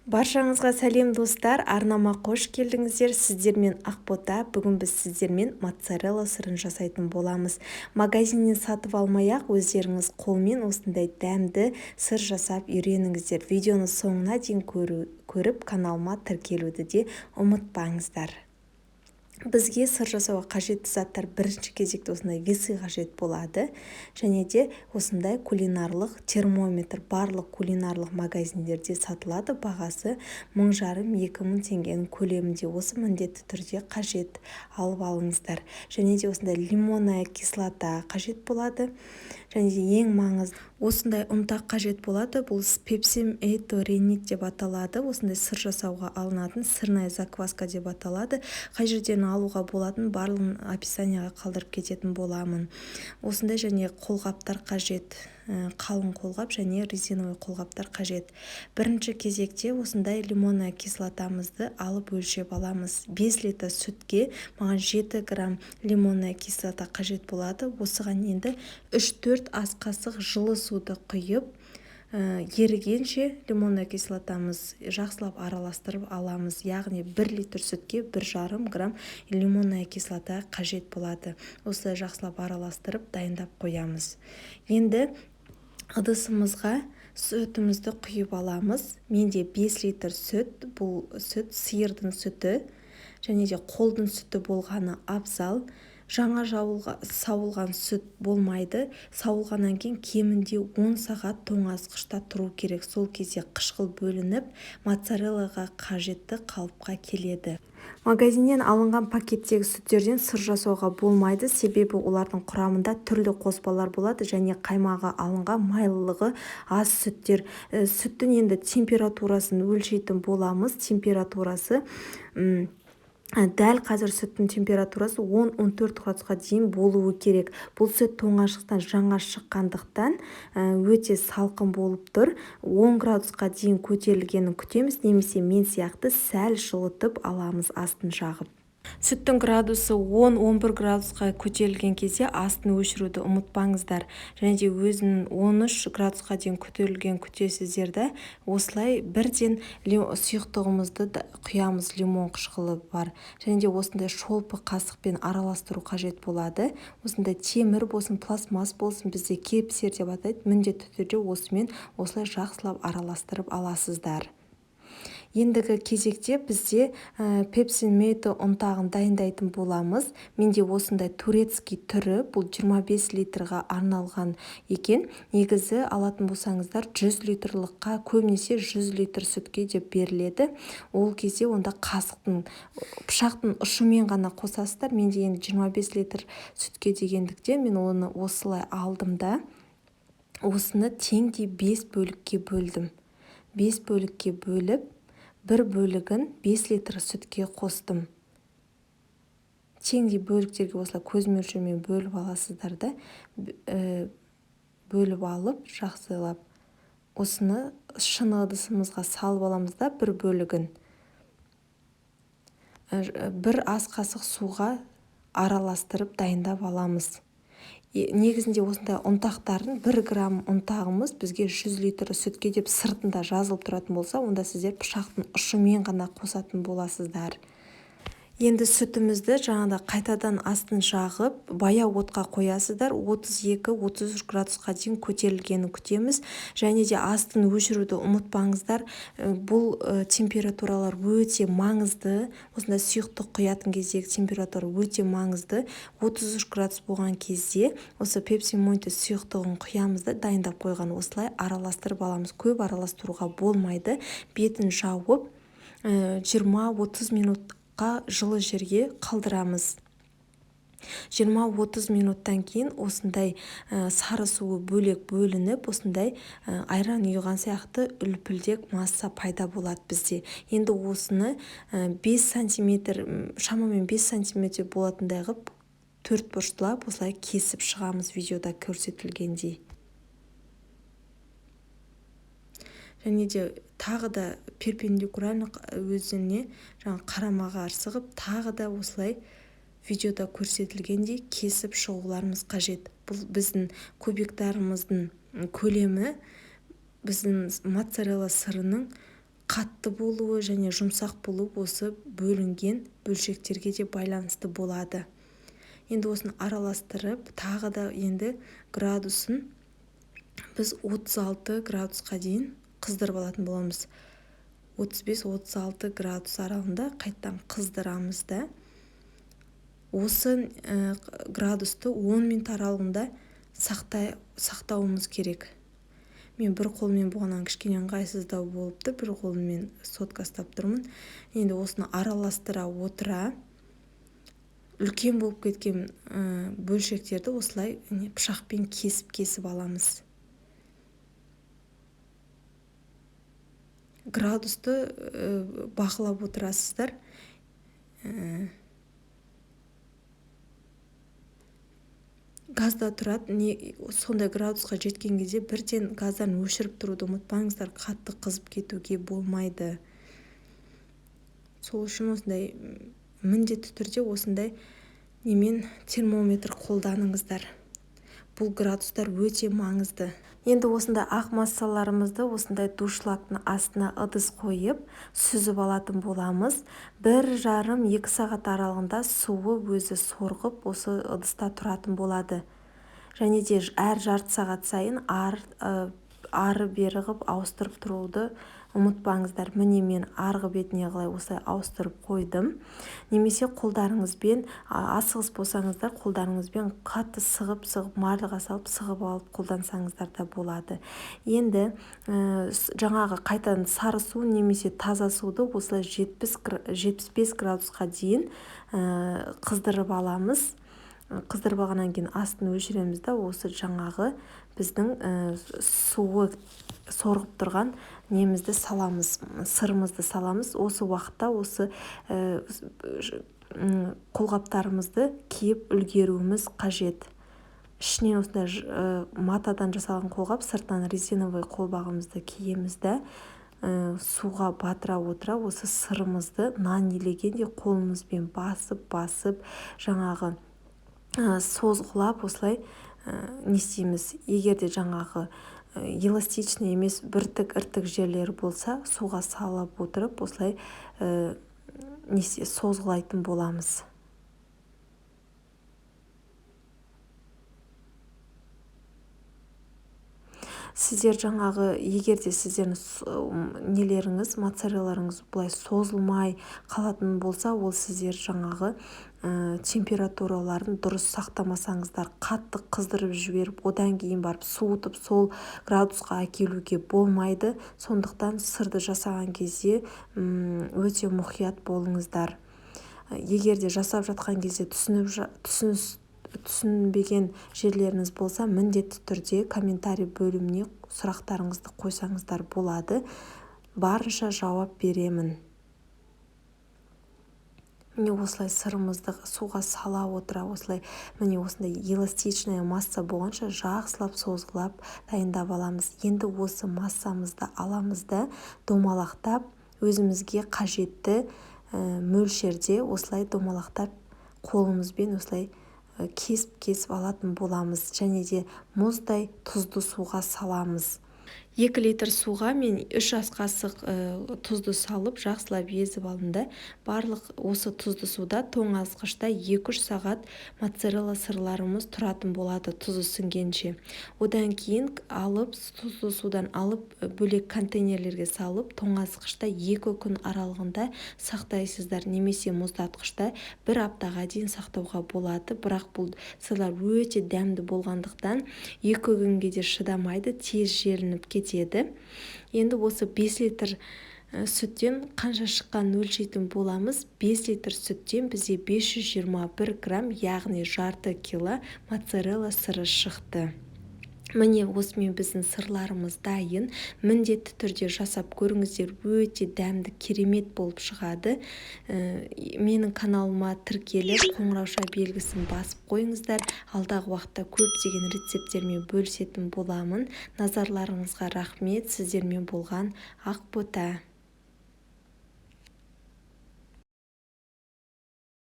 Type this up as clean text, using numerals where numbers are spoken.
Баршаңызға сәлем достар, арнама қош келдіңіздер. Сіздермен Ақбота. Бүгін біз сіздермен моцарелла сырын жасайтын боламыз. Магазиннен сатып алмай-ақ өздеріңіз қолмен осындай дәмді сыр жасап үйреніңіздер. Видеоны соңына дейін көріп каналыма тіркелуді де ұмытпаңыздар. Бізге сыр жасауға қажетті заттар бірінші кезекте осындай весы қажет болады, және де осындай кулинарлық термометр барлық кулинарлық магазиндерде сатылады. Бағасы 1500-2000 теңгенің көлемінде. Осы міндетті түрде қажет, алып алыңыздар. Және де осындай лимонная кислота қажет болады. Және де ең маңызды осындай ұнтақ қажет болады. Бұл пепсим-эйто-ренит деп аталады. Осындай сыр жасауға алынатын сырная закваска деп аталады. Қай жерден алуға болатын барлығын описанияға қалдырып кететін боламын. Осындай және қолғаптар қажет, қалың қолғап және резиновый қолғаптар қажет. Бірінші кезекте осындай лимонная кислотамызды алып өлшеп аламыз. 5 литр сүтке маған 7 грамм лимонная кислота қажет болады. Осыған енді 3-4 ас қасық жылы суды құйып, ерігенше лимонная кислотамыз жақсылап араластырып аламыз. Яғни 1 литр сүтке 1,5 грамм лимонная кислота қажет болады. Осылай жақсылап араластырып дайындап қоямыз. Енді ыдысымызға сүтімізді құйып аламыз. Менде 5 литр сүт, бұл сүт сиырдың сүті және де қолдың сүті болғаны абзал. Жаңа сауылған сүт болмайды. Сауылғаннан кейін кемінде 10 сағат тоңазытқышта тұру керек. Сол кезде қышқыл бөлініп, моцареллаға қажетті қалыпқа келеді. Магазиннен алынған пакеттегі сүттерден сыр жасауға болмайды, себебі олардың құрамында түрлі қоспалар болады және қаймағы алынған майлылығы аз сүттер. Сүттің енді температурасын өлшейтін боламыз. Температурасы дәл қазір сүттің температурасы 10-14 градусқа дейін болуы керек. Бұл сүт тоңашықтан жаңа шыққандықтан өте салқын болып тұр. 10 градусқа дейін көтерілгенін күтеміз, немесе мен сияқты сәл жылытып аламыз астын жағып. Сүттің градусы 10-11 градусқа көтерілген кезде астын өшіруді ұмытпаңыздар. Және де өзінің 13 градусқа дейін көтерілген күтесіздерді. Осылай бірден сұйықтығымызды құямыз, лимон қышқылы бар. Және де осындай шолпы қасықпен араластыру қажет болады. Осындай темір болсын, пластмасс болсын, бізде кепсер деп атайды. Міндетті түрде осымен осылай жақсылап араластырып аласыздар. Ендігі кезекте бізде пепсим-эйто ұнтағын дайындайтын боламыз. Менде осындай турецкий түрі, бұл 25 литрға арналған екен. Негізі алатын болсаңыздар 100 литрлыққа, көбінесе 100 литр сүтке деп беріледі. Ол кезде онда пышақтың ұшымен ғана қосасыздар. Менде енді 25 литр сүтке дегендіктен мен оны осылай алдым да, осыны теңдей 5 бөлікке бөлдім. 5 бөлікке бөліп, бір бөлігін 5 литр сүтке қостым. Теңдей бөліктерге осылай көз мөлшермен бөліп аласыздар да, бөліп алып, жақсылап осыны шыны ыдысымызға салып аламыз да, бір бөлігін. Бір ас қасық суға араластырып дайындап аламыз. Негізінде осындай ұнтақтардың 1 грамм ұнтағымыз бізге 100 литр сүтке деп сыртында жазылып тұратын болса, онда сіздер пышақтың ұшымен ғана қосатын боласыздар. Енді сүтімізді жаңада қайтадан астын жағып, баяу отқа қоясыздар. 32-33 градусқа дейін көтерілгенін күтеміз. Және де астын өшіруді ұмытпаңыздар. Бұл температуралар өте маңызды. Осындай сұйықтық құятын кездегі температура өте маңызды. 33 градус болған кезде осы пепсим-эйто сұйықтығын құямызды дайындап қойған. Осылай араластырып аламыз. Көп араластыруға болмайды. Бетін жауып 20-30 минут жылы жерге қалдырамыз. 20-30 минуттан кейін осындай сары суы бөлек бөлініп, осындай айран ұйыған сияқты үлпілдек масса пайда болады бізде. Енді осыны 5 сантиметр, шамамен 5 сантиметр болатындай қып, 4 бұрыштылап осылай кесіп шығамыз видеода көрсетілгендей. Және де тағы да перпендикулярно өзіне қарамаға арсығып, тағы да осылай видеода көрсетілгендей кесіп шығуларымыз қажет. Бұл біздің кубиктарымыздың көлемі біздің моцарелла сырының қатты болуы және жұмсақ болуы осы бөлінген бөлшектерге де байланысты болады. Енді осыны араластырып, тағы да енді градусын біз 36 градусқа дейін қыздырып алатын боламыз. 35-36 градус аралығында қайттан қыздырамыз да. Осы градусты 10 минут аралығында сақтауымыз керек. Мен бір қолмен болғаннан кішкене ыңғайсыздау болыпты, бір қолмен сотка ұстап тұрмын. Енді осыны араластыра отыра, үлкен болып кеткен бөлшектерді осылай пышақпен кесіп аламыз. Градусты бақылап отырасыздар. Газда тұрады, сондай градусқа жеткен кезде бірден газдан өшіріп тұруды ұмытпаңыздар, қатты қызып кетуге болмайды. Сол үшін осындай міндетті түрде осындай термометр қолданыңыздар. Бұл градустар өте маңызды. Енді осындай ақ массаларымызды осындай душлактың астына ыдыс қойып, сүзіп алатын боламыз. 1,5-2 сағат аралығында суы өзі сорғып, осы ыдыста тұратын болады. Және де әр жарты сағат сайын ары бері ғып ауыстырып тұруды ұмытпаңыздар. Міне мен арғы бетіне қалай осылай ауыстырып қойдым. Немесе қолдарыңызбен, асығыс болсаңыздар, қолдарыңызбен қатты сығып, марлыға салып, сығып алып қолдансаңыздар да болады. Енді жаңағы қайтадан сары су немесе таза суды осылай 75 градусқа дейін қыздырып аламыз. Қыздырып алғаннан кейін астын өшіреміз да, осы жаңағы біздің суы сорғып тұрған немізді саламыз, сырымызды саламыз. Осы уақытта осы қолғаптарымызды киіп үлгеруіміз қажет. Ішінен осындай матадан жасалған қолғап, сыртынан резиновый қолғабымызды киеміз да, суға батыра отыра осы сырымызды нан илегенде қолымызбен басып жаңағы созғылап осылай не істейміз. Егер де жаңағы эластичный емес біртік жерлері болса, суға салып отырып осылай созғылайтын боламыз. Сіздер жаңағы, егер де сіздердің моцареллаларыңыз бұлай созылмай қалатын болса, ол сіздер жаңағы температураларын дұрыс сақтамасаңыздар, қатты қыздырып жіберіп, одан кейін барып суытып сол градусқа әкелуге болмайды. Сондықтан сырды жасаған кезде өте мұқият болыңыздар. Егер де жасап жатқан кезде түсінбеген жерлеріңіз болса, міндетті түрде комментарий бөліміне сұрақтарыңызды қойсаңыздар болады. Барынша жауап беремін. Міне осылай сырымызды суға сала отыра, осылай міне осындай эластичная масса болғанша жақсылап созғылап дайындап аламыз. Енді осы массамызды аламыз да, домалақтап, өзімізге қажетті мөлшерде осылай домалақтап қолымызбен осылай кесіп алатын боламыз. Және де мұздай тұзды суға саламыз. 2 литр суға мен 3 ас қасық тұзды салып, жақсылап езіп алдым. Барлық осы тұзды суда тоңазытқышта 2-3 сағат моцарелла сырларымыз тұратын болады, тұзы сіңгенше. Одан кейін тұзды судан алып, бөлек контейнерлерге салып, тоңазытқышта 2 күн аралығында сақтайсыздар. Немесе мұздатқышта 1 аптаға дейін сақтауға болады. Бірақ бұл сырлар өте дәмді болғандықтан 2 күнге де шыдамайды, тез желініп кетеді. Енді осы 5 литр сүттен қанша шыққан өлшейтін боламыз. 5 литр сүттен бізде 521 грамм, яғни жарты кило моцарелла сыры шықты. Міне осымен біздің сырларымыз дайын. Міндетті түрде жасап көріңіздер, өте дәмді, керемет болып шығады. Менің каналыма тіркеліп, қоңырауша белгісін басып қойыңыздар. Алдағы уақытта көптеген рецепттермен бөлісетін боламын. Назарларыңызға рахмет. Сіздермен болған Ақбота.